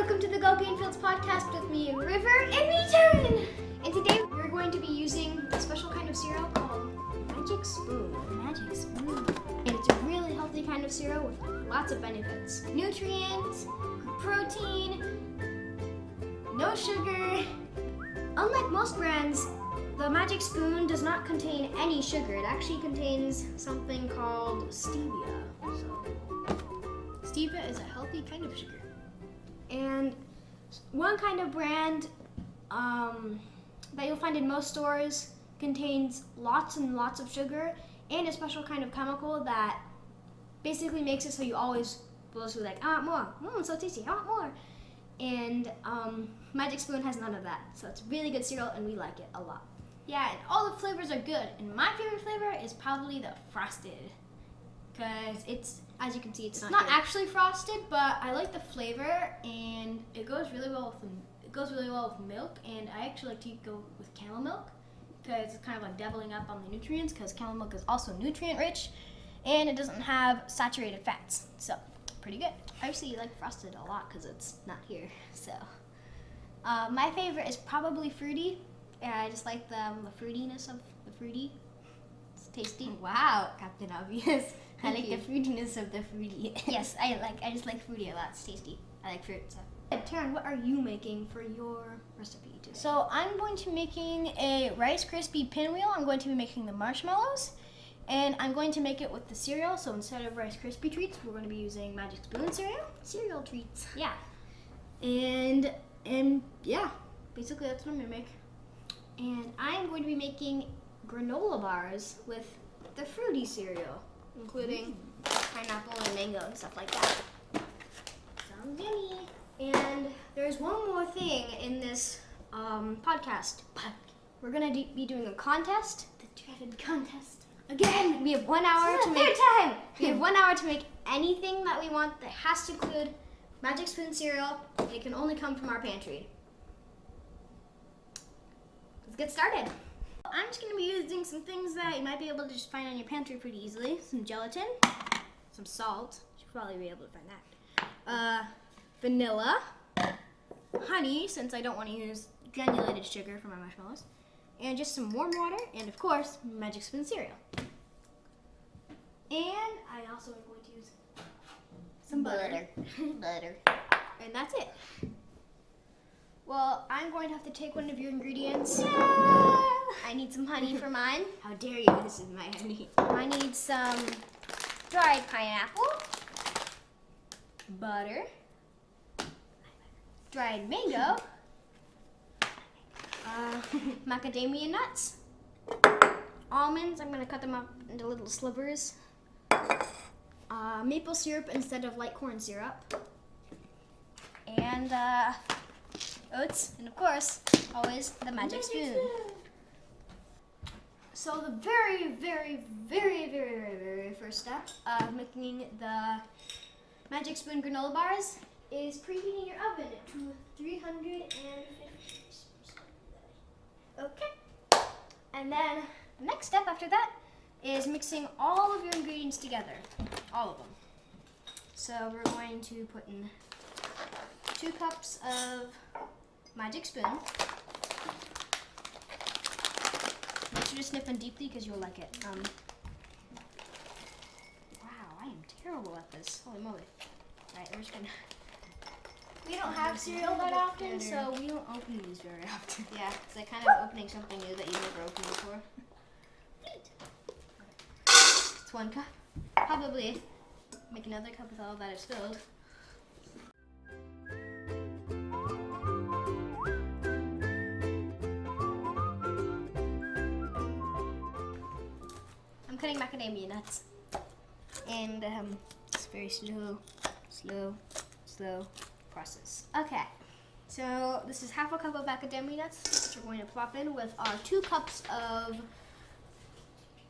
welcome to the Go Greenfields podcast with me, River, and me, Terran. And today we're going to be using a special kind of cereal called Magic Spoon. Magic Spoon. And it's a really healthy kind of cereal with lots of benefits. Nutrients, protein, no sugar. Unlike most brands, the Magic Spoon does not contain any sugar. It actually contains something called stevia. Stevia is a healthy kind of sugar. And one kind of brand that you'll find in most stores contains lots and lots of sugar and a special kind of chemical that basically makes it so you always will be like, I want more. It's so tasty, I want more. And Magic Spoon has none of that. So it's really good cereal and we like it a lot. Yeah, and all the flavors are good. And my favorite flavor is probably the frosted. Because it's, as you can see, it's not actually frosted, but I like the flavor and it goes really well with milk, and I actually like to go with camel milk because it's kind of like doubling up on the nutrients, because camel milk is also nutrient rich and it doesn't have saturated fats. So, pretty good. I actually like frosted a lot because it's not here. So, my favorite is probably fruity. Yeah, I just like the fruitiness of the fruity. It's tasty. Wow, Captain Obvious. I like the fruitiness of the fruity. Yes, I just like fruity a lot. It's tasty. I like fruit. So. Terran, what are you making for your recipe today? So I'm going to be making a Rice Krispie pinwheel. I'm going to be making the marshmallows, and I'm going to make it with the cereal. So instead of Rice Krispie treats, we're going to be using Magic Spoon cereal treats. Yeah, and yeah, basically that's what I'm going to make. And I am going to be making granola bars with the fruity cereal, including pineapple and mango and stuff like that. Sounds yummy. And there's one more thing in this podcast. We're gonna be doing a contest, the dreaded contest. Again, we have 1 hour to make. We have 1 hour to make anything that we want that has to include Magic Spoon cereal. It can only come from our pantry. Let's get started. I'm just gonna be using some things that you might be able to just find on your pantry pretty easily. Some gelatin, some salt. You should probably be able to find that. Vanilla, honey, since I don't want to use granulated sugar for my marshmallows, and just some warm water, and of course, Magic Spoon cereal. And I also am going to use some butter. Butter. And that's it. Well, I'm going to have to take one of your ingredients. Yeah. I need some honey for mine. How dare you? This is my honey. I need some dried pineapple, butter, dried mango, macadamia nuts, almonds. I'm going to cut them up into little slivers, maple syrup instead of light corn syrup, and oats, and of course, always the Magic Spoon. So the very, very, very, very, very, very first step of making the Magic Spoon granola bars is preheating your oven to 350. Okay. And then the next step after that is mixing all of your ingredients together. All of them. So we're going to put in 2 cups of Magic Spoon. Make sure to sniff in deeply because you'll like it. Wow, I am terrible at this. Holy moly. Alright, we're just gonna... We don't have cereal that often, so we don't open these very often. Yeah, it's like kind of opening something new that you've never opened before. It's 1 cup. Probably make another cup with all that is filled. I'm cutting macadamia nuts. And it's very slow process. Okay, so this is half a cup of macadamia nuts, which we're going to plop in with our 2 cups of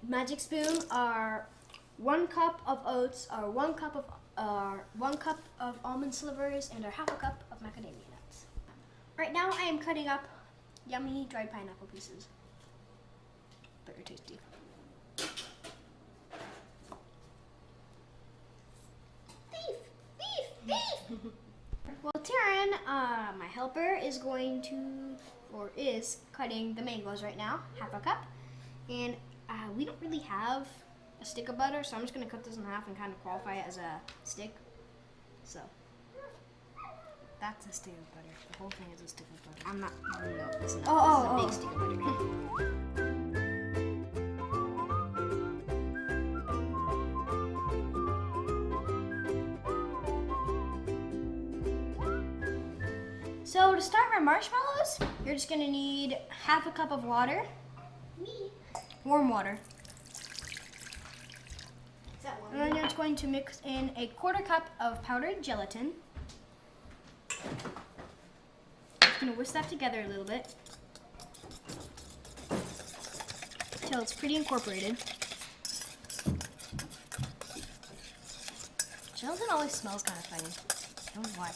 Magic Spoon, our 1 cup of oats, our 1 cup of almond slivers, and our half a cup of macadamia nuts. Right now, I am cutting up yummy dried pineapple pieces. Very tasty. Beef! Well, Terran, my helper, is going to, or is cutting the mangoes right now, half a cup. And we don't really have a stick of butter, so I'm just going to cut this in half and kind of qualify it as a stick. So, That's a stick of butter. The whole thing is a stick of butter. I'm not, no, this is not, Oh, this is a big stick of butter. So to start our marshmallows, you're just gonna need half a cup of water. Warm water. And then you're just going to mix in a quarter cup of powdered gelatin. Just gonna whisk that together a little bit until it's pretty incorporated. Gelatin always smells kind of funny. I don't know why.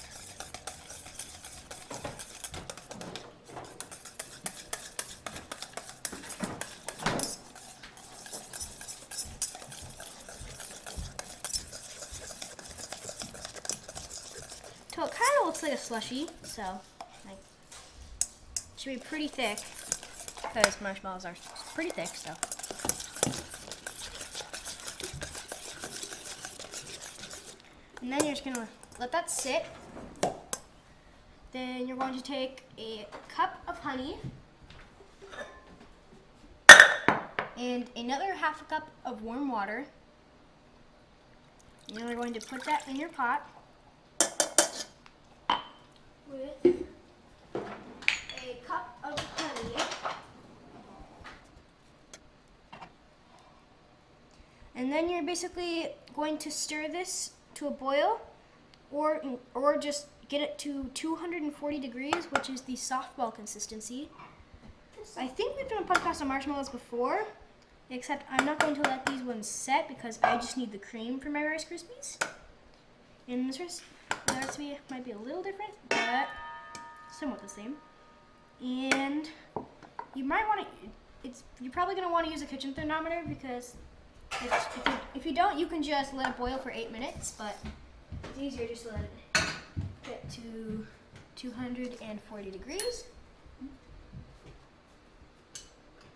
So it kind of looks like a slushy, so like it should be pretty thick because marshmallows are pretty thick. So and then you're just gonna let that sit. Then you're going to take a cup of honey and another half a cup of warm water. And you're going to put that in your pot with a cup of honey. And then you're basically going to stir this to a boil or just get it to 240 degrees, which is the softball consistency. I think we've done a podcast on marshmallows before, except I'm not going to let these ones set because I just need the cream for my Rice Krispies. And the recipe might be a little different, but somewhat the same. And you might want to, you're probably going to want to use a kitchen thermometer because if you don't, you can just let it boil for 8 minutes, but it's easier just to let it get to 240 degrees. Put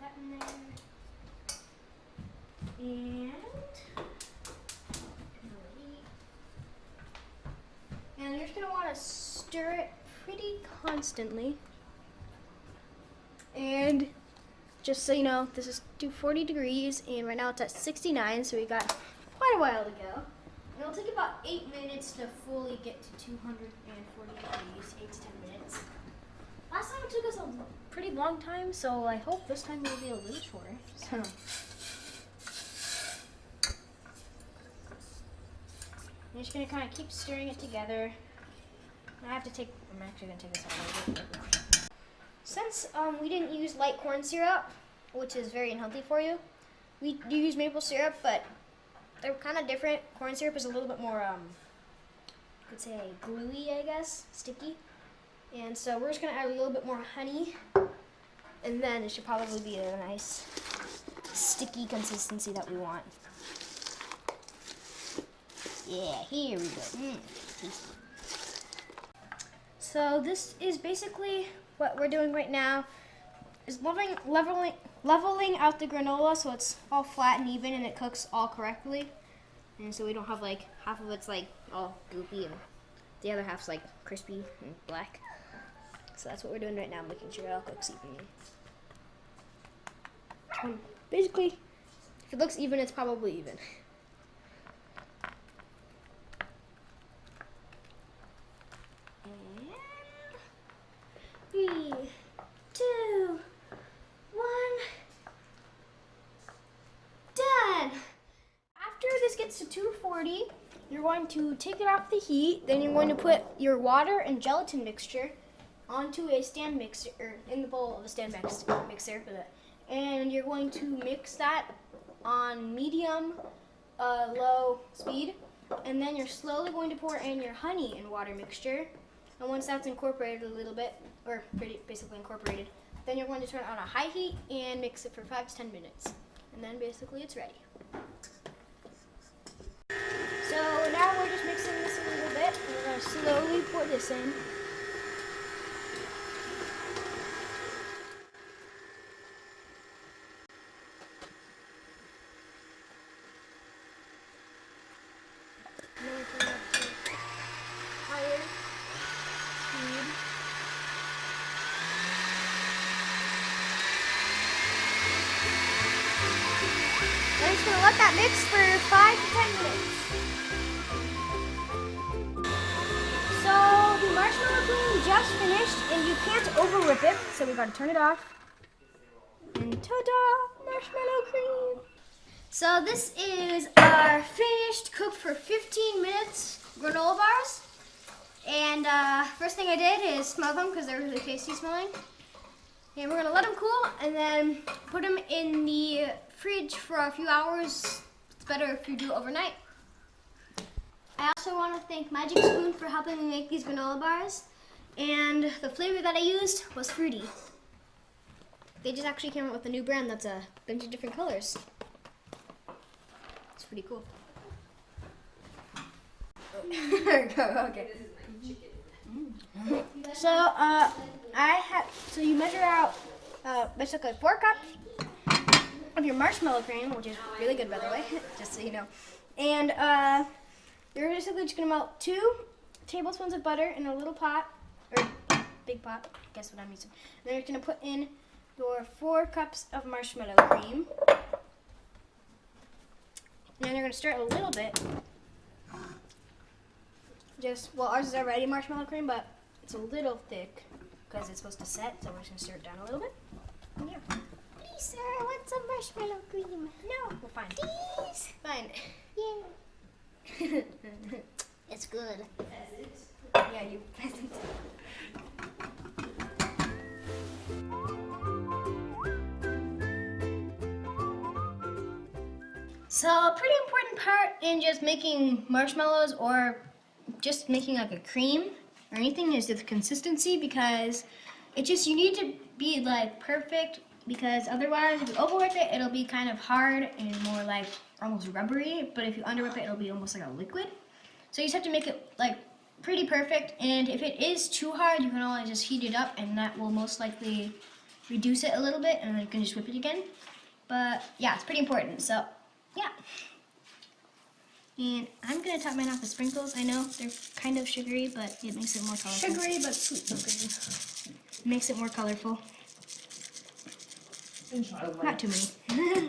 that in there. And you're just going to want to stir it pretty constantly. And just so you know, this is 240 degrees, and right now it's at 69, so we got quite a while to go. And it'll take about 8 minutes to fully get to 240 degrees, 8 to 10 minutes. Last time it took us a pretty long time, so I hope this time will be a little shorter. So I'm just gonna kind of keep stirring it together. I'm actually gonna take this out a little bit. Since we didn't use light corn syrup, which is very unhealthy for you, we do use maple syrup, but they're kind of different. Corn syrup is a little bit more, I could say gluey, I guess, sticky. And so we're just gonna add a little bit more honey, and then it should probably be a nice sticky consistency that we want. Yeah, here we go. So this is basically what we're doing right now, is leveling out the granola so it's all flat and even and it cooks all correctly. And so we don't have like half of it's like all goopy and the other half's like crispy and black. So that's what we're doing right now, making sure it all cooks evenly. Basically, if it looks even, it's probably even. And 3, 2, 1, done. After this gets to 240, you're going to take it off the heat. Then you're going to put your water and gelatin mixture onto a stand mixer, or in the bowl of a stand mixer, and you're going to mix that on medium, low speed, and then you're slowly going to pour in your honey and water mixture. And once that's incorporated a little bit, or basically incorporated, then you're going to turn it on a high heat and mix it for 5 to 10 minutes. And then basically it's ready. So now we're just mixing this a little bit. slowly pour this in. And then we turn it up to higher speed. And I'm just going to let that mix for 5 to 10 minutes. So the marshmallow cream just finished, and you can't over whip it, so we got to turn it off. And ta-da! Marshmallow cream! So this is our finished, cooked for 15 minutes granola bars. And first thing I did is smell them because they're really tasty smelling. And we're gonna let them cool and then put them in the fridge for a few hours. It's better if you do it overnight. I also want to thank Magic Spoon for helping me make these granola bars. And the flavor that I used was fruity. They just actually came out with a new brand that's a bunch of different colors. It's pretty cool. Okay. So you measure out basically 4 cups of your marshmallow cream, which is really good by the way, just so you know. And you're basically just gonna melt 2 tablespoons of butter in a little pot, or big pot, guess what I'm using. And then you're gonna put in your 4 cups of marshmallow cream. And then you're gonna stir it a little bit. Well, ours is already marshmallow cream, but it's a little thick because it's supposed to set, so we're just gonna stir it down a little bit. And yeah. Please, sir, I want some marshmallow cream. No, well, fine. Please. Fine. Yay. It's good. Peasant. Yeah, you peasant. So a pretty important part in just making marshmallows or just making like a cream or anything is the consistency, because you need to be like perfect, because otherwise if you over whip it, it'll be kind of hard and more like almost rubbery, but if you under whip it, it'll be almost like a liquid. So you just have to make it like pretty perfect, and if it is too hard, you can always just heat it up and that will most likely reduce it a little bit, and then you can just whip it again. But yeah, it's pretty important, so yeah. And I'm going to top mine off with sprinkles. I know they're kind of sugary, but it makes it more colorful. Sugary, but sweet looking. It makes it more colorful. Not too many.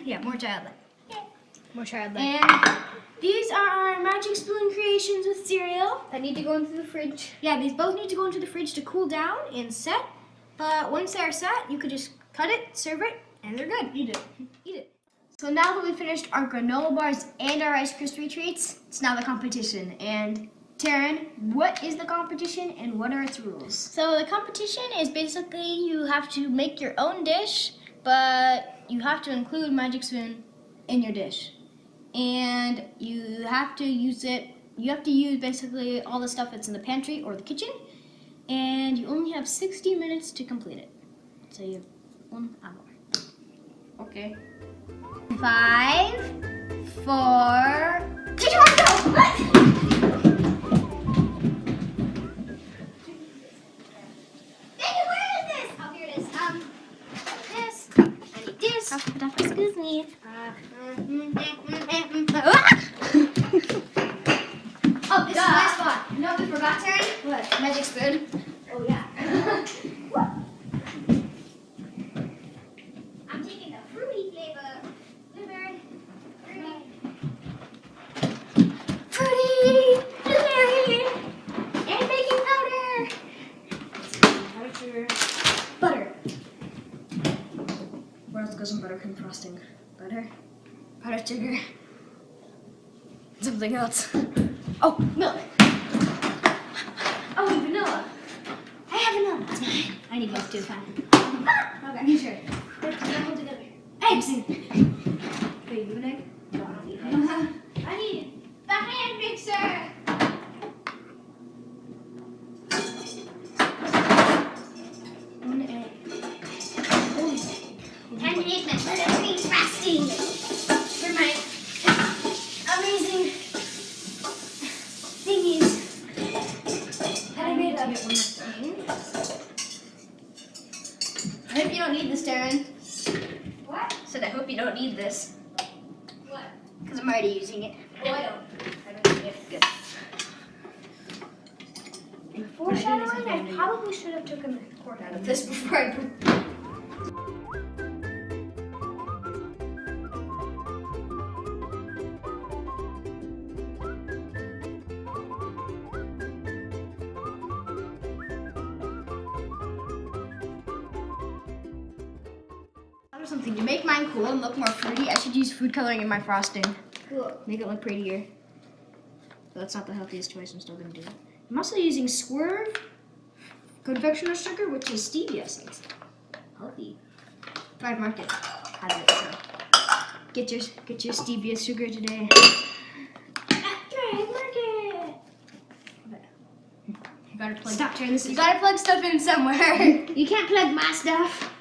Yeah, more childlike. Yeah. More childlike. And these are our Magic Spoon creations with cereal that need to go into the fridge. Yeah, these both need to go into the fridge to cool down and set. But once they're set, you could just cut it, serve it, and they're good. Eat it. Eat it. So now that we've finished our granola bars and our Rice Krispie treats, it's now the competition. And Terran, what is the competition and what are its rules? So the competition is basically you have to make your own dish, but you have to include Magic Spoon in your dish. And you have to use basically all the stuff that's in the pantry or the kitchen, and you only have 60 minutes to complete it. So you have 1 hour. Okay. 5, 4. Did you want to go? What? Baby, where is this? Oh, here it is. This. I need this. Excuse me. Oh, this is my spot. You know what we forgot, Terry? What? Magic Spoon. Oh, yeah. I'm taking the fruity flavor. Blueberry. Fruity. Blueberry. And baking powder. Powder sugar. Butter. Where else goes some buttercream frosting? Butter. Powder sugar. Something else. Oh, milk. Oh, vanilla. I have vanilla. That's mine. I need milk too. Fine. Okay, sure. Let's hold together. Eggs. Wait, you have an egg? No, I don't need eggs. I need the hand mixer. One egg. Time to make my buttercream frosting for my amazing thingies. it one more thing. I hope you don't need this, Terran. What? I said I hope you don't need this. What? Because I'm already using it. Oh, I don't need it. Good. Foreshadowing, I probably should have taken the cord out of this before I put. Or something. To make mine cool and look more fruity, I should use food coloring in my frosting. Cool. Make it look prettier. But that's not the healthiest choice. I'm still gonna do it. I'm also using Swerve confectioner sugar, which is stevia, so it's healthy. Pride Market has it, so get your stevia sugar today. Pride Market. You gotta plug. Stop turning this. You gotta plug stuff in somewhere. You can't plug my stuff.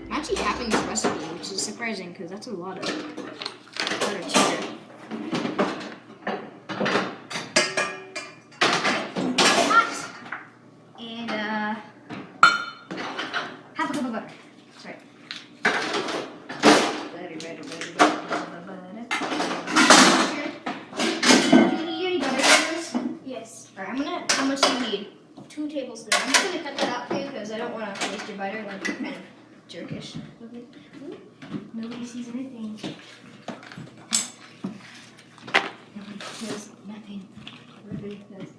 I'm actually having this recipe, which is surprising because that's a lot of sugar. And half a cup of butter. Sorry. You need butter for this? Yes. Alright, how much do you need? 2 tablespoons. I'm just gonna cut that out for you because I don't want to waste your butter, like you're kind of jerkish. Nobody sees anything. Nobody knows nothing. Nobody knows.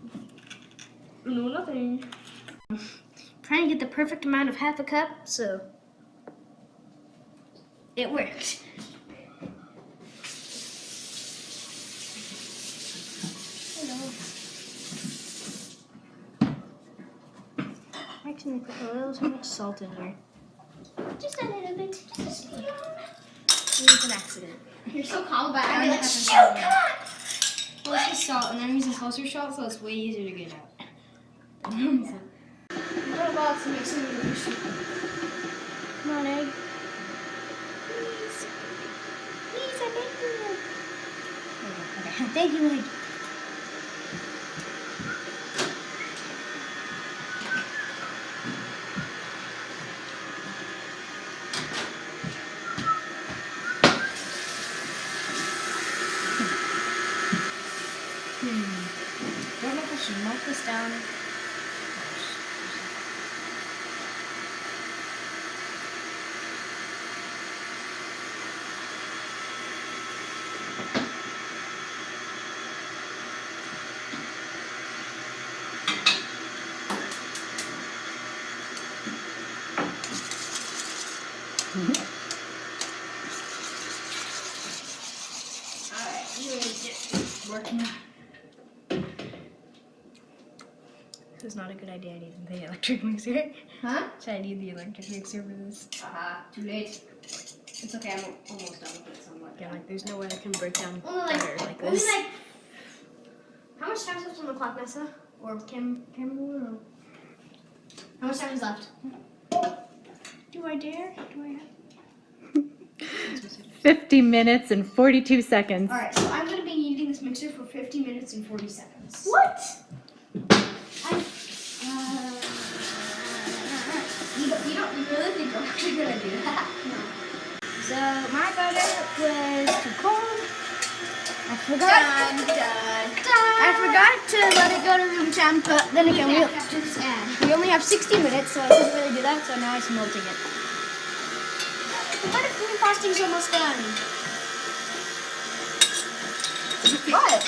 No, nothing. Trying to get the perfect amount of half a cup, so it worked. Hello. Actually, put a little too much salt in here. Just a little bit. Just a spoon. It was an accident. You're so calm about I'm it. like, Shoot, shoot, come come on. Well, it's just salt, and I'm using closer salt, so it's way easier to get out. I'm gonna go out to make some of your soup. Come on, egg. Please. Please, I beg you. Okay, thank you, egg. Don't know if I should melt this down. Alright, working. This is not a good idea. I need the electric mixer. Huh? Should I need the electric mixer for this? Too late. It's okay, I'm almost done with it somewhat. Yeah, like there's no way I can break down Only butter like only this. like. How much time is left on the clock, Nessa? Or camera? How much time is left? Do I dare? Do I have? 50 minutes and 42 seconds. Alright, so I'm gonna be using this mixer for 50 minutes and 40 seconds. What? You really think I'm actually gonna do that? No. So my butter was too cold. I forgot. Done. I forgot to let it go to room temp, but then again After this ad. we only have 60 minutes, so I couldn't really do that. So now I'm melting it. What if the frosting's almost done? What?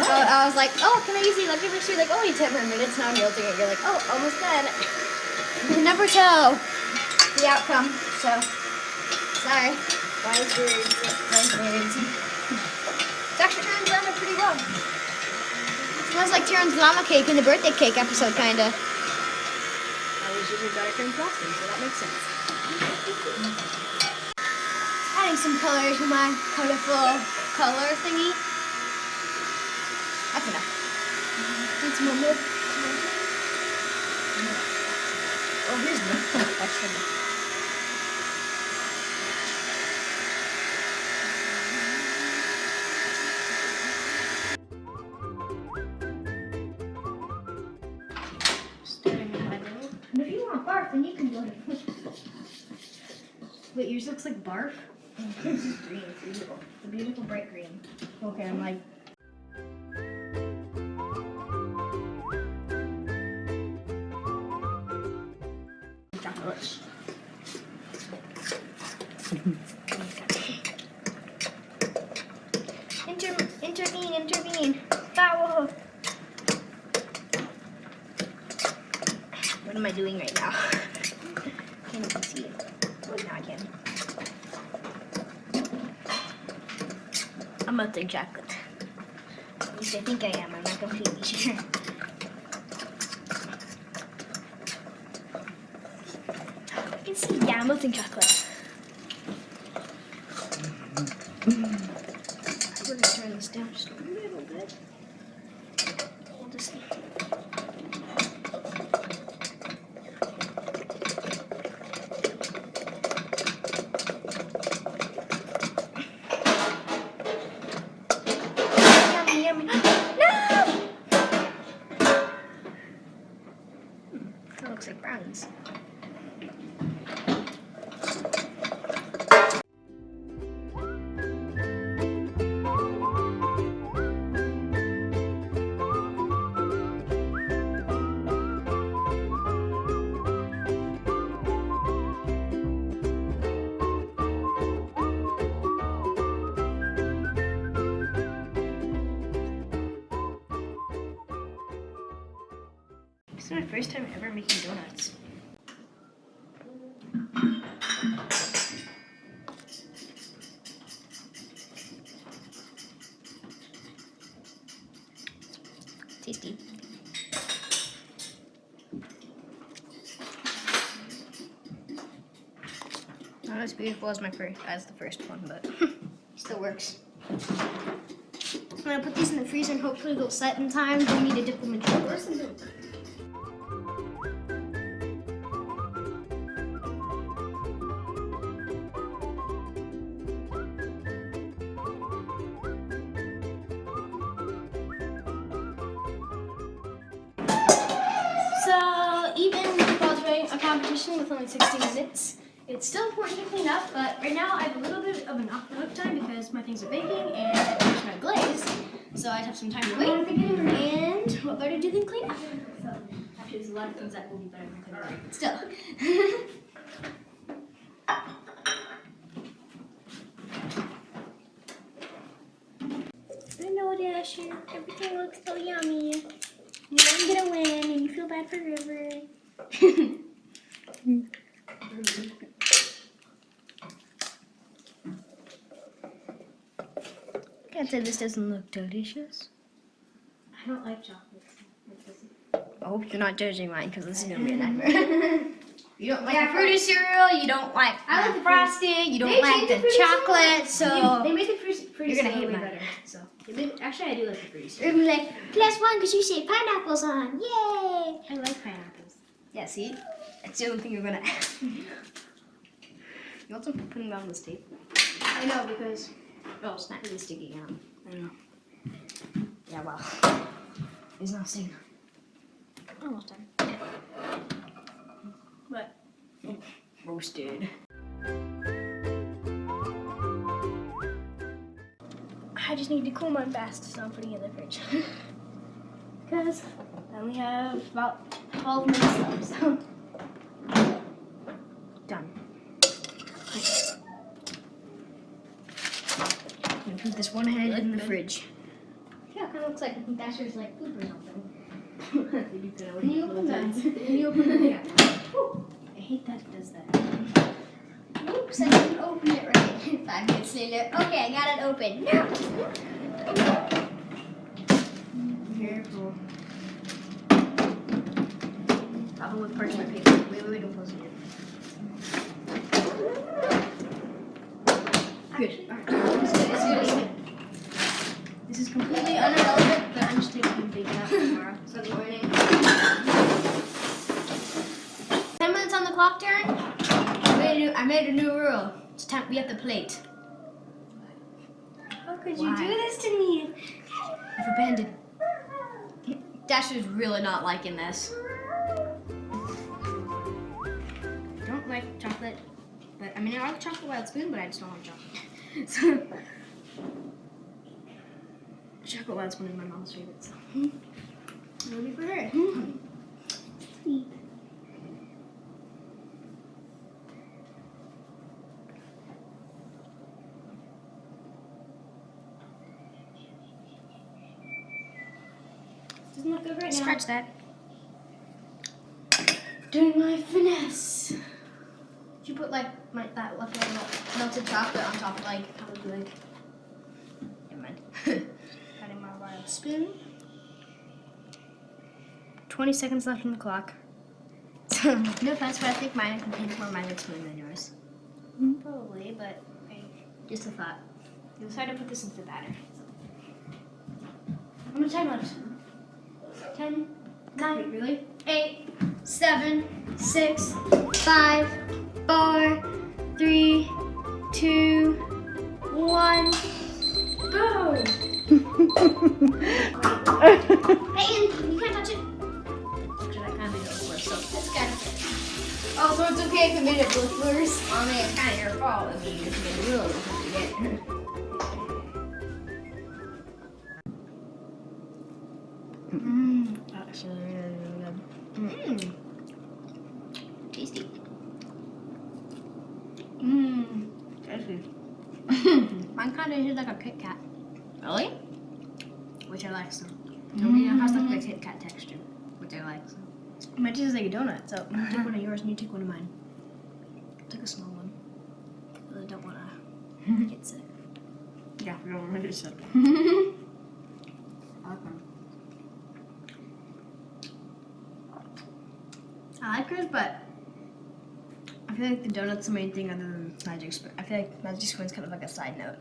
So I was like, oh, can I use the electric mixer? Like, only 10 more minutes. Now I'm melting it. You're like, oh, almost done. You can never tell the outcome. So sorry. Wise words. Nice words. It's actually turning llama pretty well. Smells like Terran's llama cake in the birthday cake episode, kinda. I was using buttercream frosting, so that makes sense. Adding some color to my colorful color thingy. That's enough. Need some more milk. Oh, here's milk. Wait, yours looks like barf? This is green. It's beautiful. It's a beautiful bright green. Okay, I'm like. Chocolates. Intervene. Foul. What am I doing right now? Can't even see it. Oh, now I can. I'm melting chocolate. At least I think I am. I'm not completely sure. You can see, yeah, I'm melting chocolate. We're gonna turn this down just a little bit. We'll just see. Yummy. No! That looks like brownies. This is my first time ever making donuts. Tasty. Not as beautiful as the first one, but still works. I'm gonna put these in the freezer and hopefully they'll set in time for me to dip them in chocolate. So even while doing a competition with only 60 minutes, it's still important to clean up, but right now I have a little bit of an off-the-hook time because my things are baking and I finished my glaze, so I have some time to wait. And what better to do than clean up? So actually there's a lot of things that will be better than clean up, but still. I know, Dasher. Everything looks so yummy. You know I'm gonna win, and you feel bad for River. Can't say this doesn't look delicious. I don't like chocolate. I hope you're not judging mine, because this is gonna be a nightmare. You don't like the fruity cereal, you don't like the frosting, you don't like the chocolate, so They make the fruity you're gonna cereal hate way mine. better. So actually, I do like the fruity cereal. You're gonna be like, +1 because you say pineapples on, yay! I like pineapples. Yeah, see? That's the only thing you're gonna add. You want some putting that on this tape? I know because Oh, it's not really sticking out. I know. Yeah, well. It's not sticking. Almost done. what? Roasted. I just need to cool mine fast, so I'm putting it in the fridge. Because I only have about 12 minutes left, so. Done. Nice. I'm gonna put this one head in the fridge. Yeah, it kind of looks like Dasher's like poop or something. Can you open that? Can you open that? I hate that it does that. Oops, I didn't open it right. 5 minutes later. Okay, I got it open. No. Careful. Problem with parchment paper. Wait, don't close it yet. Good. Alright. It's good. This is completely irrelevant, but I'm just taking a big nap tomorrow. Sunday morning. 10 minutes on the clock, Terran. I made a new rule. It's time we have to plate. How could Why? you do this to me? I've abandoned. Dasher's really not liking this. Don't like chocolate But I mean, I like chocolate wild spoon, but I just don't like chocolate. So, chocolate wild spoon is my mom's favorite. So, maybe for her. Sweet. Doesn't look good right now. Scratch that. Doing my finesse. Did you put like that leftover melted chocolate on top of probably never mind. Adding my wild spoon. 20 seconds left on the clock. No offense, but I think mine contains more magic spoon than yours. Probably, but just a thought. You decided to put this into the batter. How much time left? 10, 9, Wait, really? 8, 7, 6, 5, 4, 3, 2, 1. Boom! Hey, Ian, you can't touch it. Actually, that kind of made it look worse, so It's good. oh, so it's okay if it made it look worse? I mean, it's kind of your fault if you just made it really look Actually, really good. Tasty. Tasty. Mine kind of tastes like a Kit Kat. Really? Which I like so. I mean, it has like a Kit Kat texture, which I like so. Mine tastes like a donut, so you take one of yours and you take one of mine. Take a small one. Because I don't want to get sick. Yeah, we don't want to get sick. I like them. I like yours, but I feel like the donut's the main thing other than Magic Spoon. I feel like Magic Spoon's kind of like a side note.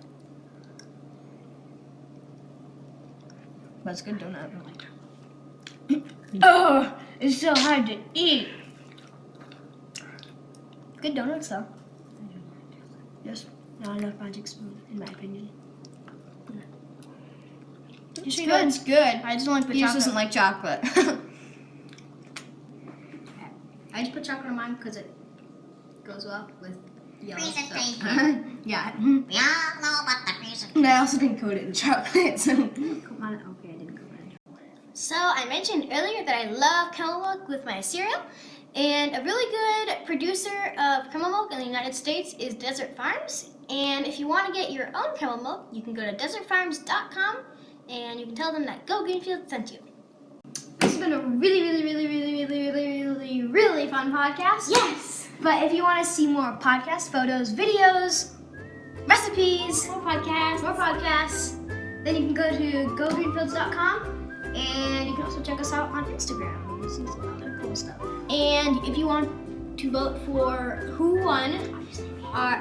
But it's a good donut. Oh, it's so hard to eat. Good donuts though. Yes, not enough Magic Spoon, in my opinion. It's good. It's good. I just don't like the chocolate. He just doesn't like chocolate. I just put chocolate on mine because it goes well with yellow stuff. Yeah. We all know about the reason. And I also didn't coat it in chocolate, so. Okay, I didn't coat it in chocolate. So I mentioned earlier that I love caramel milk with my cereal. And a really good producer of caramel milk in the United States is Desert Farms. And if you want to get your own caramel milk, you can go to desertfarms.com and you can tell them that Go Greenfield sent you. This has been a really fun podcast. Yes! But if you want to see more podcast photos, videos, recipes, More podcasts. then you can go to gogreenfields.com and you can also check us out on Instagram. This is a lot of cool stuff. And if you want to vote for who won our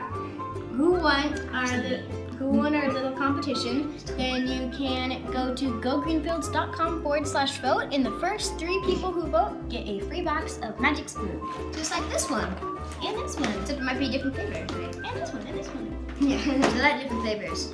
little competition, then you can go to gogreenfields.com/vote, and the first 3 people who vote get a free box of Magic Spoon. Just like this one. And this one. Except it might be a different flavor. Right? And this one. Yeah. They're like different flavors.